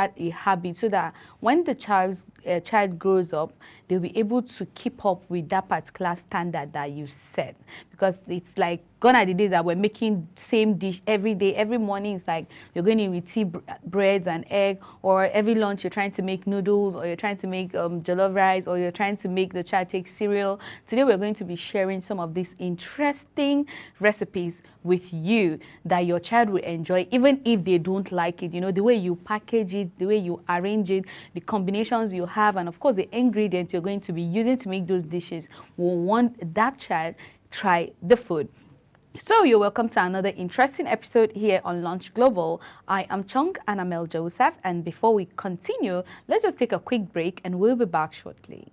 a habit so that when the child grows up, they'll be able to keep up with that particular standard that you set. Because it's like gone are the days that we're making same dish every day. Every morning it's like you're going in with tea, breads and egg, or every lunch you're trying to make noodles, or you're trying to make jollof rice, or you're trying to make the child take cereal. Today we're going to be sharing some of these interesting recipes with you that your child will enjoy, even if they don't like it. You know, the way you package it, the way you arrange it, the combinations you have, and of course the ingredients you're going to be using to make those dishes will want that child try the food. So you're welcome to another interesting episode here on Lunch Global. I am Chung Annamel Joseph, and before we continue, let's just take a quick break and we'll be back shortly.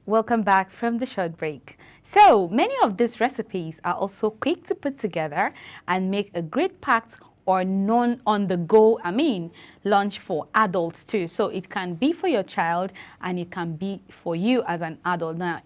Welcome back from the short break. So many of these recipes are also quick to put together and make a great packed or non-on-the-go, lunch for adults too. So it can be for your child and it can be for you as an adult. Now,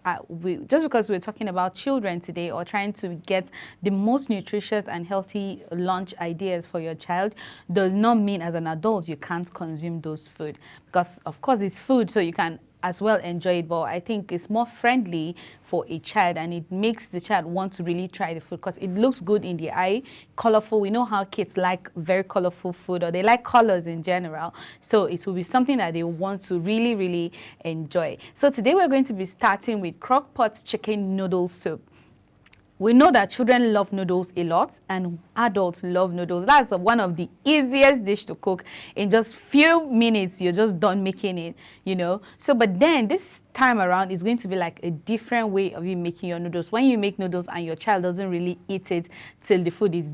just because we're talking about children today or trying to get the most nutritious and healthy lunch ideas for your child does not mean as an adult you can't consume those food. Because of course it's food, so you can as well enjoy it, but I think it's more friendly for a child and it makes the child want to really try the food because it looks good in the eye, colorful. We know how kids like very colorful food, or they like colors in general, so it will be something that they want to really enjoy. So today we're going to be starting with crock pot chicken noodle soup. We know that children love noodles a lot and adults love noodles. That's one of the easiest dish to cook. In just few minutes, you're just done making it, you know. So, but then this time around is going to be like a different way of you making your noodles. When you make noodles and your child doesn't really eat it till the food is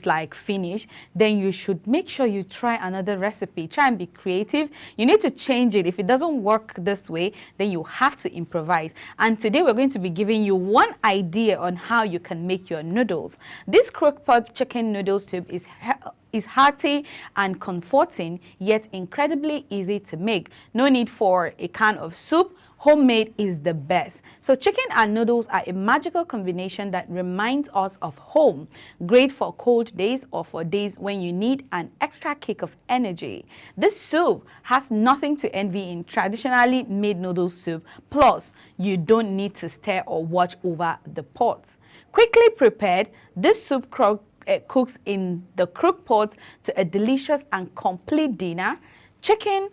like finished, then you should make sure you try another recipe. Try and be creative. You need to change it. If it doesn't work this way, then you have to improvise. And today we're going to be giving you one idea on how you can make your noodles. This crock pot chicken noodle soup is hearty and comforting, yet incredibly easy to make. No need for a can of soup. Homemade is the best. So chicken and noodles are a magical combination that reminds us of home. Great for cold days or for days when you need an extra kick of energy. This soup has nothing to envy in traditionally made noodle soup. Plus, you don't need to stir or watch over the pot. Quickly prepared, this soup cooks in the crock pot to a delicious and complete dinner. Chicken,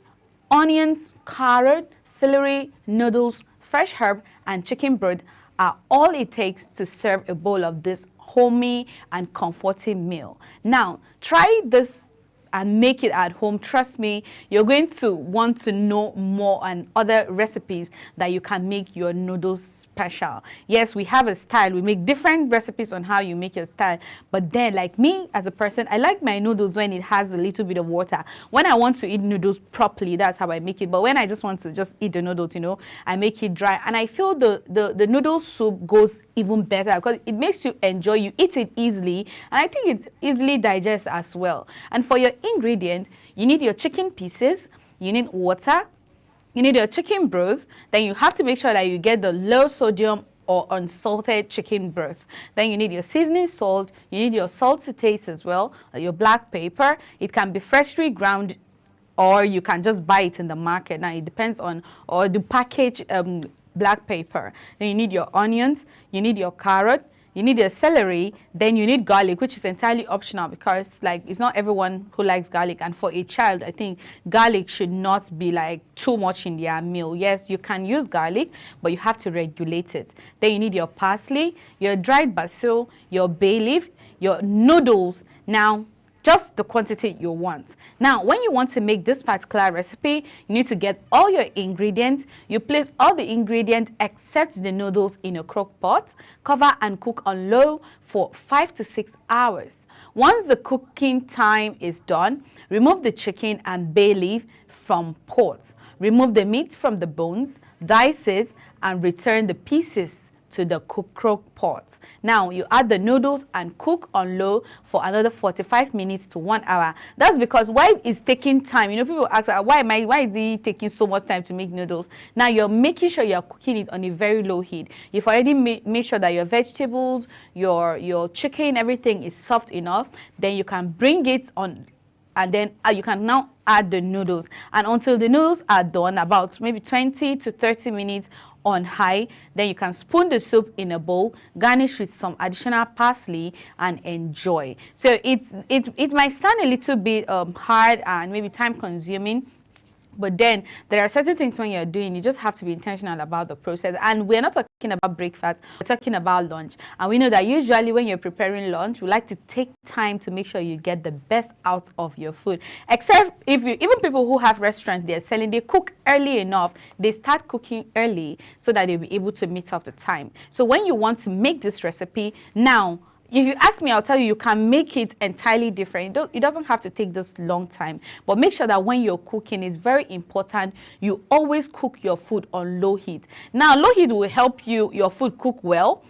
onions, carrot, celery, noodles, fresh herb, and chicken broth are all it takes to serve a bowl of this homey and comforting meal. Now, try this and make it at home. Trust me, you're going to want to know more and other recipes that you can make your noodles special. Yes, we have a style. We make different recipes on how you make your style. But then, like me as a person, I like my noodles when it has a little bit of water. When I want to eat noodles properly, that's how I make it. But when I just want to just eat the noodles, you know, I make it dry. And I feel the noodle soup goes even better because it makes you enjoy. You eat it easily. And I think it's easily digest as well. And for your ingredient, you need your chicken pieces, you need water, you need your chicken broth. Then you have to make sure that you get the low sodium or unsalted chicken broth. Then you need your seasoning salt, you need your salt to taste as well, your black pepper. It can be freshly ground or you can just buy it in the market. Now it depends on, or the package black pepper. Then you need your onions, you need your carrot, you need your celery, then you need garlic, which is entirely optional because like it's not everyone who likes garlic. And for a child, I think garlic should not be like too much in their meal. Yes, you can use garlic, but you have to regulate it. Then you need your parsley, your dried basil, your bay leaf, your noodles. Now, just the quantity you want. Now, when you want to make this particular recipe, you need to get all your ingredients. You place all the ingredients except the noodles in a crock pot. Cover and cook on low for 5 to 6 hours. Once the cooking time is done, remove the chicken and bay leaf from pot. Remove the meat from the bones, dice it, and return the pieces to the crock pot. Now you add the noodles and cook on low for another 45 minutes to 1 hour. That's because why it's taking time. You know, people ask, why is it taking so much time to make noodles? Now you're making sure you're cooking it on a very low heat. You've already made sure that your vegetables, your chicken, everything is soft enough. Then you can bring it on, and then you can now add the noodles. And until the noodles are done, about maybe 20 to 30 minutes on high, then you can spoon the soup in a bowl, garnish with some additional parsley, and enjoy. So it might sound a little bit hard and maybe time consuming, but then there are certain things when you're doing, you just have to be intentional about the process. And we're not talking about breakfast, we're talking about lunch. And we know that usually when you're preparing lunch, we like to take time to make sure you get the best out of your food. Except if you, even people who have restaurants, they're selling, they cook early enough, they start cooking early so that they'll be able to meet up the time. So when you want to make this recipe, now, if you ask me, I'll tell you, you can make it entirely different. It doesn't have to take this long time. But make sure that when you're cooking, it's very important, you always cook your food on low heat. Now, low heat will help your food cook well.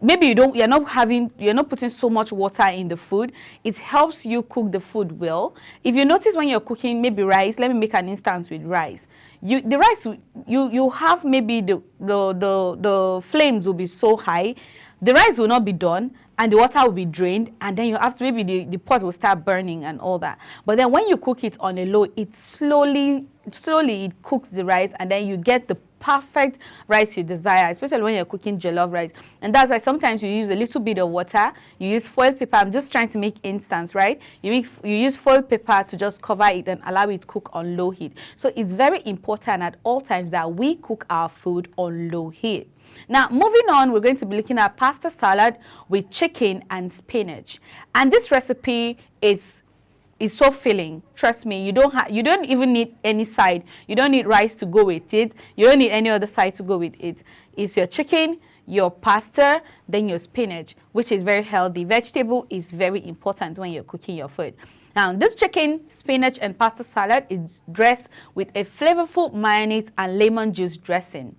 Maybe you're not putting so much water in the food. It helps you cook the food well. If you notice when you're cooking maybe rice, let me make an instance with rice. The rice, you have maybe the flames will be so high, the rice will not be done, and the water will be drained, and then you have to, maybe the pot will start burning and all that. But then when you cook it on a low, it slowly it cooks the rice, and then you get the perfect rice you desire, especially when you're cooking jollof rice. And that's why sometimes you use a little bit of water, you use foil paper. I'm just trying to make instance, right? You use foil paper to just cover it and allow it to cook on low heat. So it's very important at all times that we cook our food on low heat. Now, moving on, we're going to be looking at pasta salad with chicken and spinach. And this recipe is so filling. Trust me, you don't even need any side. You don't need rice to go with it. You don't need any other side to go with it. It's your chicken, your pasta, then your spinach, which is very healthy. Vegetable is very important when you're cooking your food. Now, this chicken, spinach, and pasta salad is dressed with a flavorful mayonnaise and lemon juice dressing.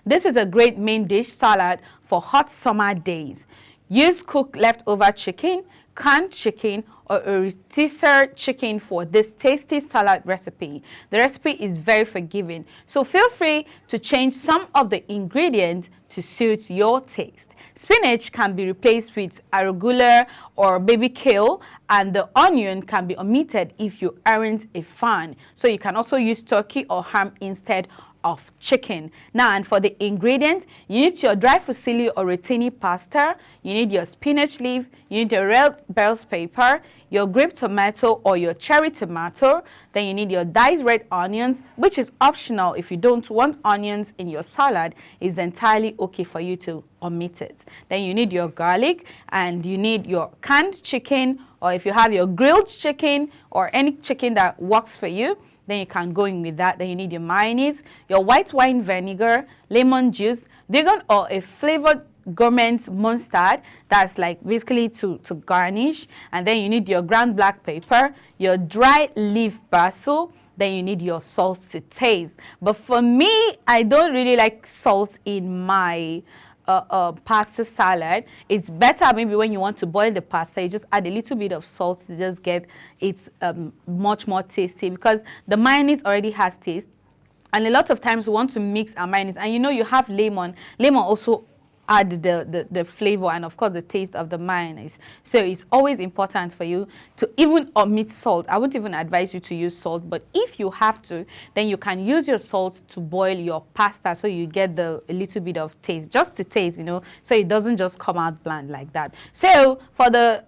This is a great main dish salad for hot summer days. Use cooked leftover chicken, canned chicken, or a rotisserie chicken for this tasty salad recipe. The recipe is very forgiving, so feel free to change some of the ingredients to suit your taste. Spinach can be replaced with arugula or baby kale, and the onion can be omitted if you aren't a fan. So you can also use turkey or ham instead of chicken. Now, and for the ingredients, you need your dry fusilli or rotini pasta, you need your spinach leaf, you need your red bell pepper, your grape tomato or your cherry tomato, then you need your diced red onions, which is optional. If you don't want onions in your salad, it's entirely okay for you to omit it. Then you need your garlic, and you need your canned chicken, or if you have your grilled chicken or any chicken that works for you, then you can go in with that. Then you need your mayonnaise, your white wine vinegar, lemon juice, vegan or a flavored gourmet mustard, that's like basically to garnish. And then you need your ground black pepper, your dry leaf basil, then you need your salt to taste. But for me, I don't really like salt in my pasta salad. It's better maybe when you want to boil the pasta, you just add a little bit of salt to just get it much more tasty, because the mayonnaise already has taste. And a lot of times we want to mix our mayonnaise, and you know, you have lemon also add the flavor and of course the taste of the mayonnaise. So it's always important for you to even omit salt. I wouldn't even advise you to use salt, but if you have to, then you can use your salt to boil your pasta, so you get a little bit of taste, just to taste, you know, so it doesn't just come out bland like that. So for the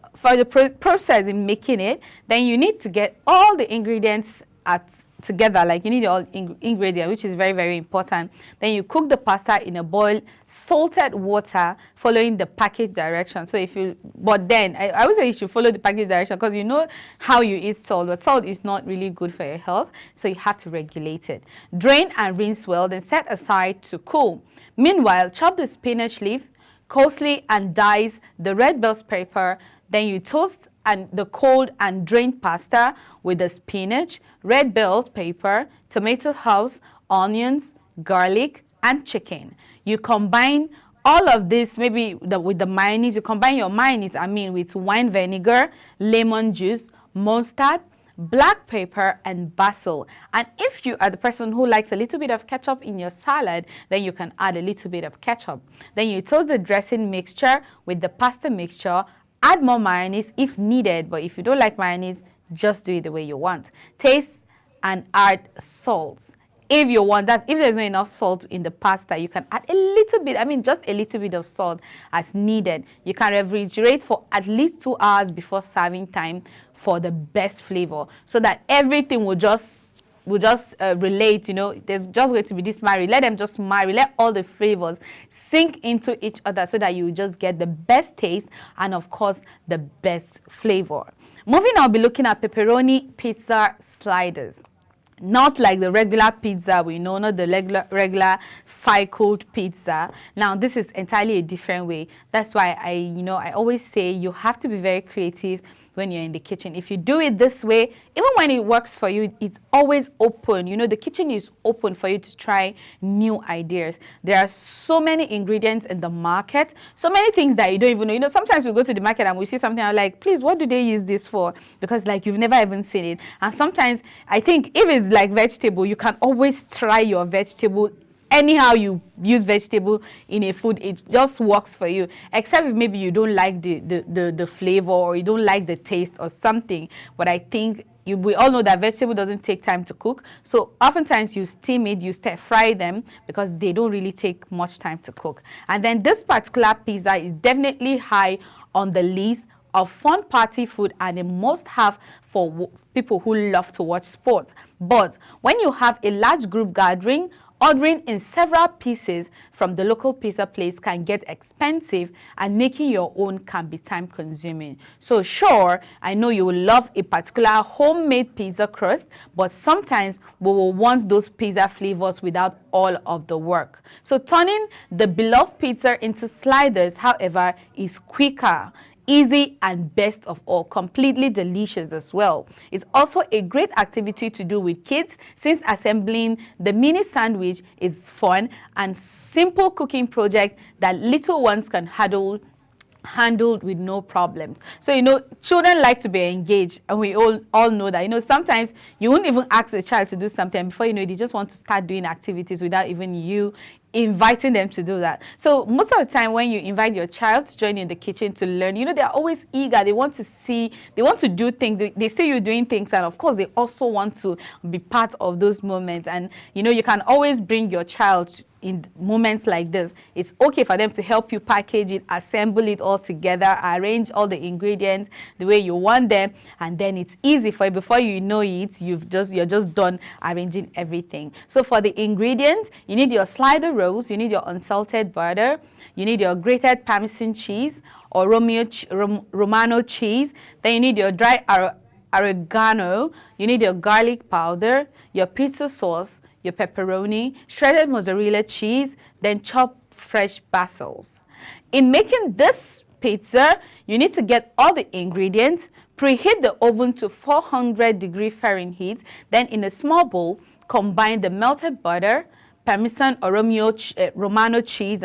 process in making it, then you need to get all the ingredients at together, like you need all ingredient, which is very, very important. Then you cook the pasta in a boil salted water, following the package direction. So if you, but then I would say you should follow the package direction, because you know how you eat salt, but salt is not really good for your health, so you have to regulate it. Drain and rinse well, then set aside to cool. Meanwhile, chop the spinach leaf coarsely and dice the red bell pepper. Then you toast and the cold and drained pasta with the spinach, red bell pepper, tomato herbs, onions, garlic, and chicken. You combine all of this, maybe with the mayonnaise. You combine your mayonnaise, with wine vinegar, lemon juice, mustard, black pepper, and basil. And if you are the person who likes a little bit of ketchup in your salad, then you can add a little bit of ketchup. Then you toast the dressing mixture with the pasta mixture. Add more mayonnaise if needed, but if you don't like mayonnaise, just do it the way you want. Taste and add salt. If you want that, if there's not enough salt in the pasta, you can add a little bit, just a little bit of salt as needed. You can refrigerate for at least 2 hours before serving time for the best flavor, so that everything will just relate. There's just going to be this marry. Let them just marry. Let all the flavors sink into each other, so that you just get the best taste and, of course, the best flavor. Moving on, I'll be looking at pepperoni pizza sliders. Not like the regular pizza we know, not the regular cycled pizza. Now, this is entirely a different way. That's why I always say you have to be very creative when you're in the kitchen. If you do it this way, even when it works for you, it's always open. The kitchen is open for you to try new ideas. There are so many ingredients in the market, so many things that you don't even know. Sometimes we go to the market and we see something, I'm like, please, what do they use this for? Because like you've never even seen it. And sometimes I think if it's like vegetable, you can always try your vegetable. Anyhow you use vegetable in a food, it just works for you, except if maybe you don't like the flavor, or you don't like the taste or something. But I think we all know that vegetable doesn't take time to cook, so oftentimes you steam it, you stir fry them, because they don't really take much time to cook. And then this particular pizza is definitely high on the list of fun party food and a must-have for people who love to watch sports. But when you have a large group gathering, ordering in several pieces from the local pizza place can get expensive, and making your own can be time consuming. So sure, I know you will love a particular homemade pizza crust, but sometimes we will want those pizza flavors without all of the work. So turning the beloved pizza into sliders, however, is quicker, easy, and best of all, completely delicious as well. It's also a great activity to do with kids, since assembling the mini sandwich is fun and simple cooking project that little ones can handled with no problems. So children like to be engaged, and we all know that. Sometimes you won't even ask a child to do something, before they just want to start doing activities without even you inviting them to do that. So most of the time when you invite your child to join in the kitchen to learn, they're always eager. They want to do things. They see you doing things, and of course they also want to be part of those moments. And you can always bring your child in moments like this. It's okay for them to help you package it, assemble it all together, arrange all the ingredients the way you want them, and then it's easy for you. Before you know it, you're just done arranging everything. So for the ingredients, you need your slider rolls, you need your unsalted butter, you need your grated Parmesan cheese or Romano cheese, then you need your dry oregano, you need your garlic powder, your pizza sauce, your pepperoni, shredded mozzarella cheese, then chopped fresh basils. In making this pizza, you need to get all the ingredients, preheat the oven to 400 Fahrenheit, then in a small bowl, combine the melted butter, Parmesan or Romano cheese,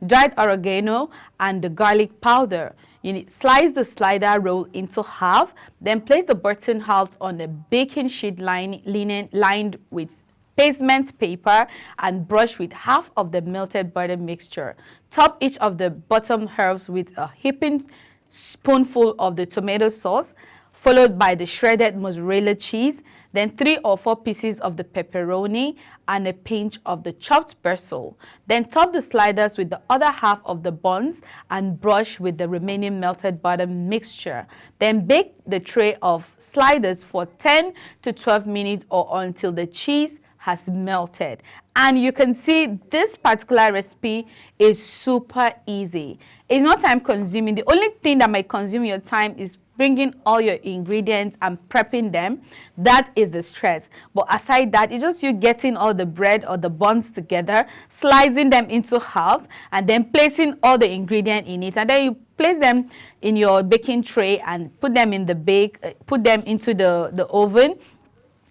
dried oregano, and the garlic powder. You need slice the slider roll into half, then place the button halves on a baking sheet lined with pavement paper and brush with half of the melted butter mixture. Top each of the bottom herbs with a heaping spoonful of the tomato sauce, followed by the shredded mozzarella cheese. then 3 or 4 pieces of the pepperoni, and a pinch of the chopped basil. Then top the sliders with the other half of the buns and brush with the remaining melted butter mixture. Then bake the tray of sliders for 10 to 12 minutes or until the cheese has melted. And you can see this particular recipe is super easy. It's not time consuming. The only thing that might consume your time is bringing all your ingredients and prepping them. That is the stress. But aside that, it's just you getting all the bread or the buns together, slicing them into halves, and then placing all the ingredient in it, and then you place them in your baking tray and put them in the put them into the oven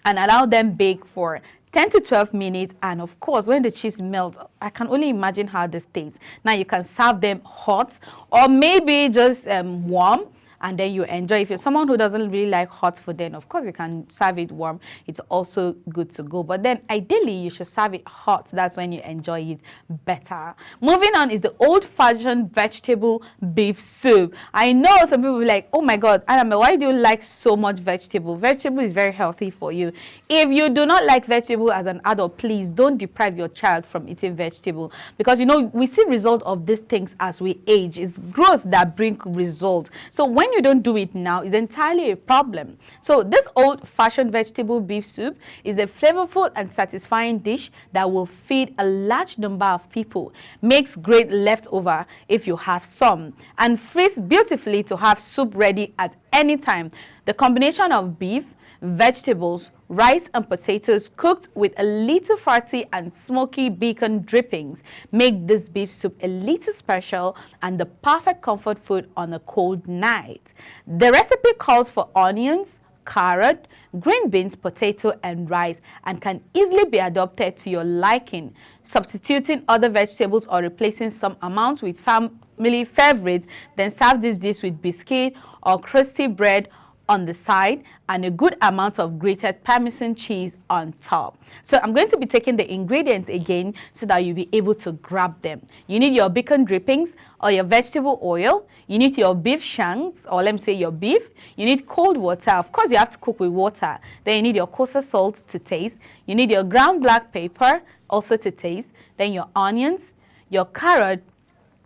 and allow them bake for 10 to 12 minutes. And of course, when the cheese melts, I can only imagine how this tastes. Now you can serve them hot or maybe just warm, and then you enjoy. If you're someone who doesn't really like hot food, then of course you can serve it warm. It's also good to go. But then ideally you should serve it hot. That's when you enjoy it better. Moving on is the old-fashioned vegetable beef soup. I know some people will be like, oh my God, Anna, why do you like so much vegetable? Vegetable is very healthy for you. If you do not like vegetable as an adult, please don't deprive your child from eating vegetable, because you know we see result of these things as we age. It's growth that brings result. So when you don't do it now, it's entirely a problem. So this old-fashioned vegetable beef soup is a flavorful and satisfying dish that will feed a large number of people. Makes great leftover if you have some, and fits beautifully to have soup ready at any time. The combination of beef, vegetables, rice and potatoes cooked with a little fatty and smoky bacon drippings make this beef soup a little special and the perfect comfort food on a cold night. The recipe calls for onions, carrot, green beans, potato and rice, and can easily be adapted to your liking, substituting other vegetables or replacing some amounts with family favorites. Then serve this dish with biscuit or crusty bread on the side and a good amount of grated Parmesan cheese on top. So I'm going to be taking the ingredients again so that you'll be able to grab them. You need your bacon drippings or your vegetable oil. You need your beef shanks, or let me say your beef. You need cold water. Of course, you have to cook with water. Then you need your kosher salt to taste. You need your ground black pepper also to taste. Then your onions, your carrot,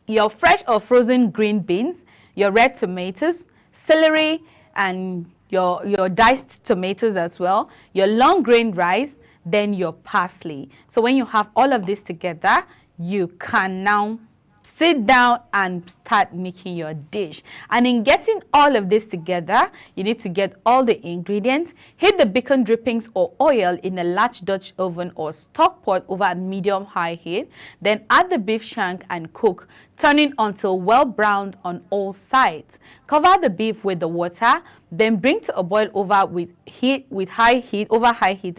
your fresh or frozen green beans, your red tomatoes, celery, and your diced tomatoes as well, your long grain rice, then your parsley. So when you have all of this together, you can now sit down and start making your dish. And in getting all of this together, you need to get all the ingredients, heat the bacon drippings or oil in a large Dutch oven or stock pot over a medium-high heat, then add the beef shank and cook, turning until well browned on all sides. Cover the beef with the water, then bring to a boil over high heat.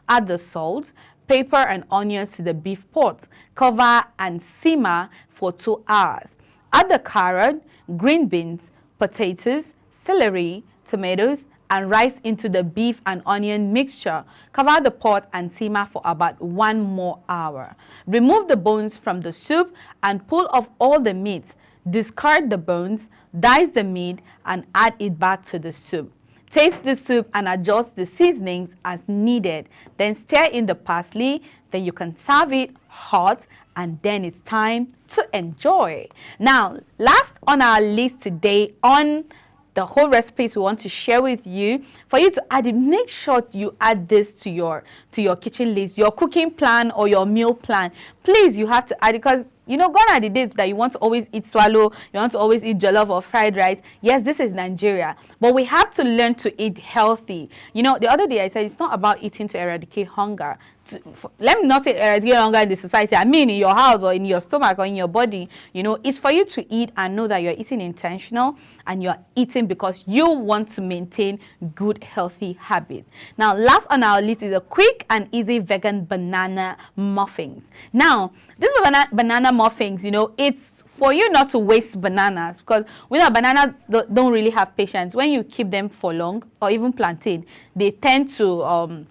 Add the salt, pepper and onions to the beef pot. Cover and simmer for 2 hours. Add the carrot, green beans, potatoes, celery, tomatoes, and rice into the beef and onion mixture. Cover the pot and simmer for about 1 more hour. Remove the bones from the soup and pull off all the meat. Discard the bones, dice the meat, and add it back to the soup. Taste the soup and adjust the seasonings as needed. Then stir in the parsley. Then you can serve it hot, and then it's time to enjoy. Now, last on our list today on the whole recipes we want to share with you, for you to add it, make sure you add this to your kitchen list, your cooking plan or your meal plan. Please, you have to add it, because you know, gone are the days that you want to always eat swallow, you want to always eat jollof or fried rice. Yes, this is Nigeria, but we have to learn to eat healthy. You know, the other day I said it's not about eating to eradicate hunger. Let me not say eradicate hunger in the society. I mean in your house or in your stomach or in your body. You know, it's for you to eat and know that you're eating intentional and you're eating because you want to maintain good, healthy habits. Now, last on our list is a quick and easy vegan banana muffins. Now, this banana muffins, you know, it's for you not to waste bananas, because we know bananas don't really have patience. When you keep them for long, or even plantain, they tend to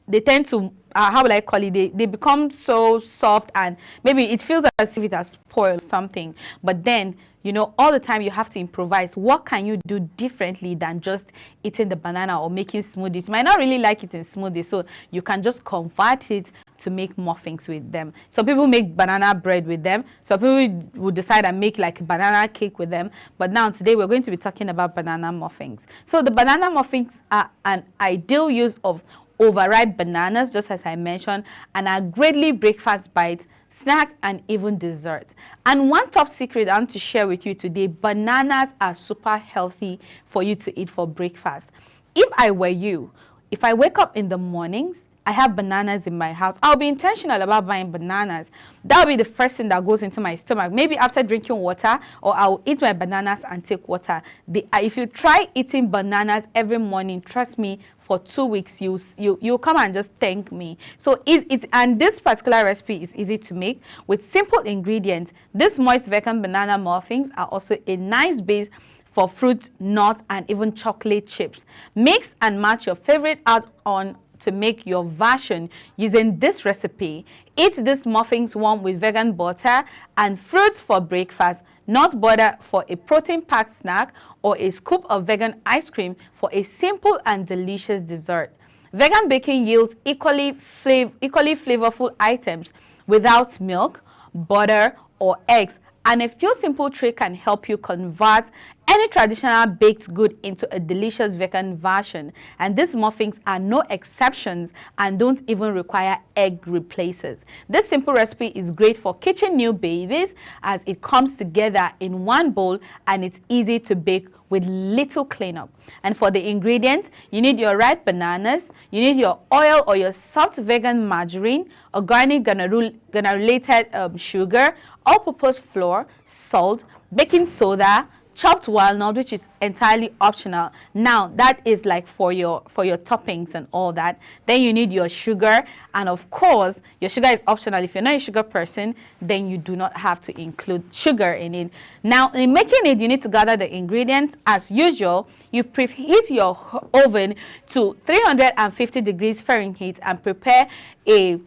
they tend to how would I call it, they become so soft, and maybe it feels as if it has spoiled something. But then, you know, all the time you have to improvise. What can you do differently than just eating the banana or making smoothies? You might not really like it in smoothies, so you can just convert it to make muffins with them. Some people make banana bread with them. Some people would decide and make like banana cake with them. But now today we're going to be talking about banana muffins. So the banana muffins are an ideal use of overripe bananas, just as I mentioned, and are greatly breakfast bites, snacks, and even desserts. And one top secret I want to share with you today: bananas are super healthy for you to eat for breakfast. If I were you, if I wake up in the mornings, I have bananas in my house, I'll be intentional about buying bananas. That'll be the first thing that goes into my stomach. Maybe after drinking water, or I'll eat my bananas and take water. If you try eating bananas every morning, trust me, for 2 weeks you'll come and just thank me. So and this particular recipe is easy to make with simple ingredients. These moist vegan banana muffins are also a nice base for fruit, nuts, and even chocolate chips. Mix and match your favorite add-on to make your version using this recipe. Eat these muffins warm with vegan butter and fruits for breakfast, nut butter for a protein-packed snack, or a scoop of vegan ice cream for a simple and delicious dessert. Vegan baking yields equally flavorful items without milk, butter, or eggs, and a few simple tricks can help you convert any traditional baked good into a delicious vegan version. And these muffins are no exceptions and don't even require egg replacers. This simple recipe is great for kitchen new babies as it comes together in one bowl and it's easy to bake with little cleanup. And for the ingredients, you need your ripe bananas, you need your oil or your soft vegan margarine, organic granulated sugar, all-purpose flour, salt, baking soda, chopped walnut, which is entirely optional. Now that is like for your toppings and all that. Then you need your sugar, and of course your sugar is optional. If you're not a sugar person, then you do not have to include sugar in it. Now in making it, you need to gather the ingredients. As usual, you preheat your oven to 350 degrees Fahrenheit and prepare a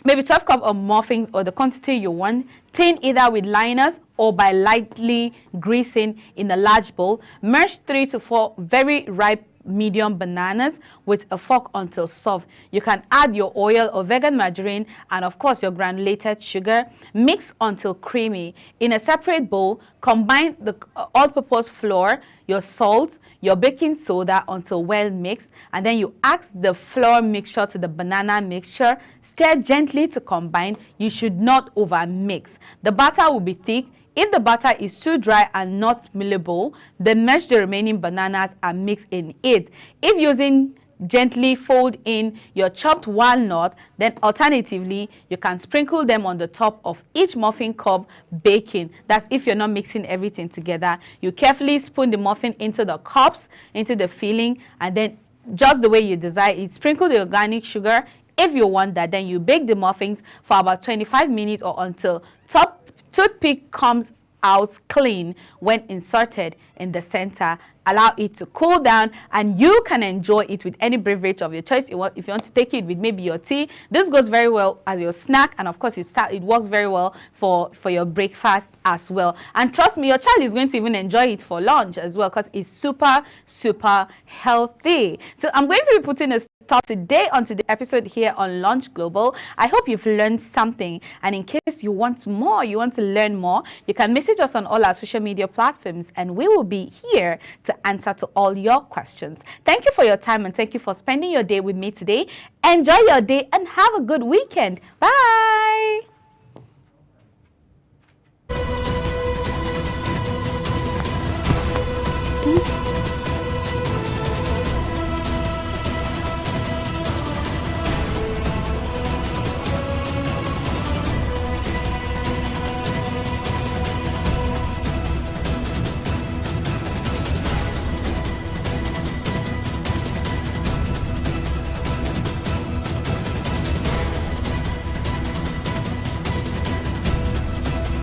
maybe 12 cups of muffins or the quantity you want. Tin either with liners or by lightly greasing in a large bowl. Mash 3 to 4 very ripe medium bananas with a fork until soft. You can add your oil or vegan margarine and of course your granulated sugar. Mix until creamy. In a separate bowl, combine the all-purpose flour, your salt, your baking soda until well mixed, and then you add the flour mixture to the banana mixture. Stir gently to combine. You should not over mix. The batter will be thick. If the batter is too dry and not malleable, then mash the remaining bananas and mix in it. If using gently fold in your chopped walnut, then alternatively you can sprinkle them on the top of each muffin cup baking. That's if you're not mixing everything together. You carefully spoon the muffin into the cups, into the filling, and then just the way you desire it. Sprinkle the organic sugar if you want that. Then you bake the muffins for about 25 minutes or until top toothpick comes out clean when inserted in the center. Allow it to cool down and you can enjoy it with any beverage of your choice. If you want to take it with maybe your tea, this goes very well as your snack, and of course it works very well for your breakfast as well. And trust me, your child is going to even enjoy it for lunch as well because it's super healthy. So I'm going to be putting a start today onto the episode here on Lunch Global. I hope you've learned something, and in case you want more, you want to learn more, you can message us on all our social media platforms and we will be here to answer to all your questions. Thank you for your time and thank you for spending your day with me today. Enjoy your day and have a good weekend. Bye.